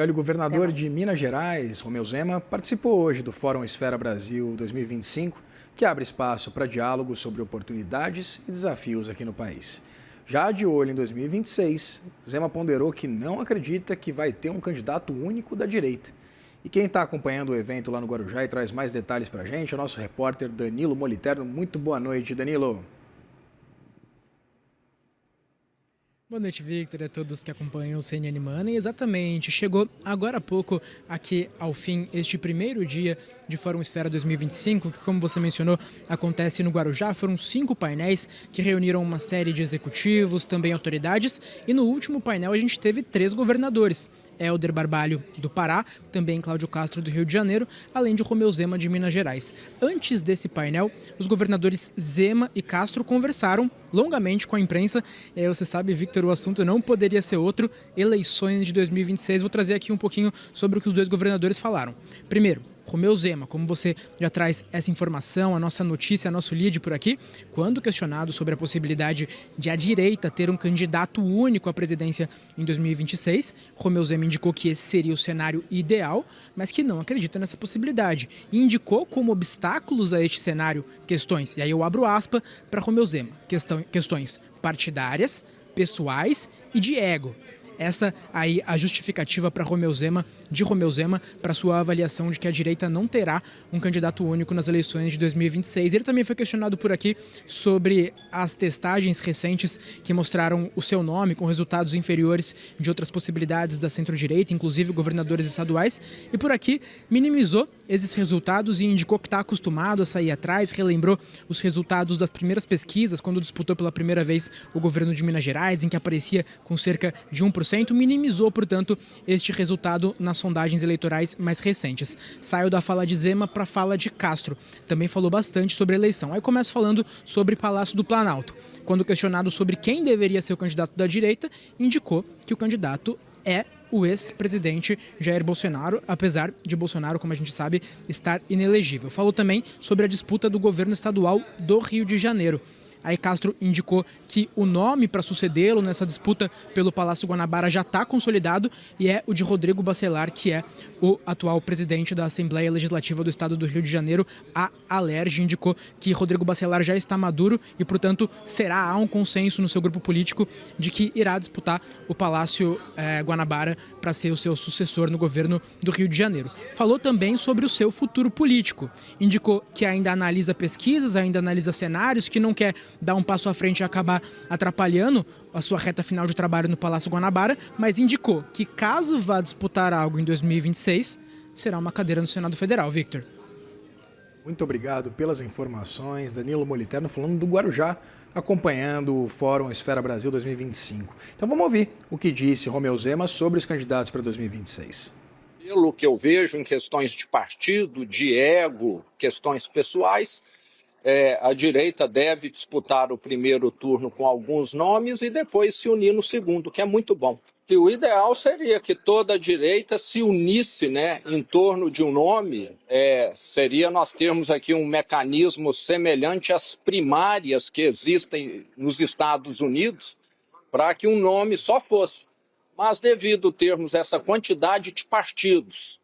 Olha, o governador de Minas Gerais, Romeu Zema, participou hoje do Fórum Esfera Brasil 2025, que abre espaço para diálogo sobre oportunidades e desafios aqui no país. Já de olho em 2026, Zema ponderou que não acredita que vai ter um candidato único da direita. E quem está acompanhando o evento lá no Guarujá e traz mais detalhes para a gente é o nosso repórter Danilo Moliterno. Muito boa noite, Danilo. Boa noite, Victor, e a todos que acompanham o CNN Money. Exatamente, chegou agora há pouco aqui ao fim este primeiro dia de Fórum Esfera 2025, que, como você mencionou, acontece no Guarujá. Foram 5 painéis que reuniram uma série de executivos, também autoridades, e no último painel a gente teve 3 governadores. Hélder Barbalho, do Pará, também Cláudio Castro, do Rio de Janeiro, além de Romeu Zema, de Minas Gerais. Antes desse painel, os governadores Zema e Castro conversaram longamente com a imprensa. Você sabe, Victor, o assunto não poderia ser outro, eleições de 2026. Vou trazer aqui um pouquinho sobre o que os 2 governadores falaram. Primeiro, Romeu Zema, como você já traz essa informação, a nossa notícia, nosso lead por aqui, quando questionado sobre a possibilidade de a direita ter um candidato único à presidência em 2026, Romeu Zema indicou que esse seria o cenário ideal, mas que não acredita nessa possibilidade. E indicou como obstáculos a este cenário questões, e aí eu abro aspa para Romeu Zema, questões partidárias, pessoais e de ego. Essa aí a justificativa para Romeu Zema, para sua avaliação de que a direita não terá um candidato único nas eleições de 2026. Ele também foi questionado por aqui sobre as testagens recentes que mostraram o seu nome com resultados inferiores de outras possibilidades da centro-direita, inclusive governadores estaduais, e por aqui minimizou esses resultados e indicou que está acostumado a sair atrás, relembrou os resultados das primeiras pesquisas, quando disputou pela primeira vez o governo de Minas Gerais, em que aparecia com cerca de 1%, minimizou, portanto, este resultado nas sondagens eleitorais mais recentes. Saiu da fala de Zema para a fala de Castro. Também falou bastante sobre a eleição. Aí começa falando sobre Palácio do Planalto. Quando questionado sobre quem deveria ser o candidato da direita, indicou que o candidato é o ex-presidente Jair Bolsonaro, apesar de Bolsonaro, como a gente sabe, estar inelegível. Falou também sobre a disputa do governo estadual do Rio de Janeiro. Aí Castro indicou que o nome para sucedê-lo nessa disputa pelo Palácio Guanabara já está consolidado e é o de Rodrigo Bacelar, que é o atual presidente da Assembleia Legislativa do Estado do Rio de Janeiro. A Alerj indicou que Rodrigo Bacelar já está maduro e, portanto, há um consenso no seu grupo político de que irá disputar o Palácio Guanabara para ser o seu sucessor no governo do Rio de Janeiro. Falou também sobre o seu futuro político. Indicou que ainda analisa pesquisas, ainda analisa cenários, que não quer dar um passo à frente e acabar atrapalhando a sua reta final de trabalho no Palácio Guanabara, mas indicou que caso vá disputar algo em 2026, será uma cadeira no Senado Federal. Victor. Muito obrigado pelas informações. Danilo Moliterno falando do Guarujá, acompanhando o Fórum Esfera Brasil 2025. Então vamos ouvir o que disse Romeu Zema sobre os candidatos para 2026. Pelo que eu vejo em questões de partido, de ego, questões pessoais, a direita deve disputar o primeiro turno com alguns nomes e depois se unir no segundo, que é muito bom. E o ideal seria que toda a direita se unisse, né, em torno de um nome. Seria nós termos aqui um mecanismo semelhante às primárias que existem nos Estados Unidos, para que um nome só fosse. Mas devido termos essa quantidade de partidos,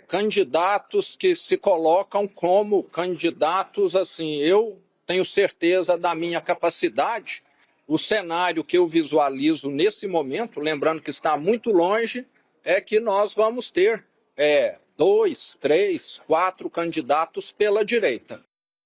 candidatos que se colocam como candidatos, assim, eu tenho certeza da minha capacidade. O cenário que eu visualizo nesse momento, lembrando que está muito longe, é que nós vamos ter 2, 3, 4 candidatos pela direita.